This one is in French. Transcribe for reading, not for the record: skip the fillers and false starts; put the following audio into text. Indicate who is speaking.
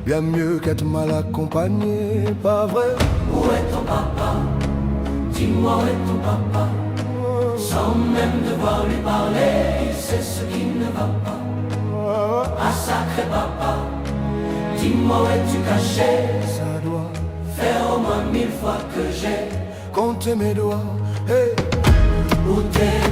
Speaker 1: bien mieux qu'être mal accompagné, pas vrai?
Speaker 2: Où est ton papa? Dis-moi où est ton papa? Sans même devoir lui parler, il sait ce qui ne va pas. Ah sacré papa, dis-moi où es-tu caché?
Speaker 1: Ça doit
Speaker 2: faire au moins 1000 fois que j'ai
Speaker 1: compter mes doigts. Hey.
Speaker 2: Où t'es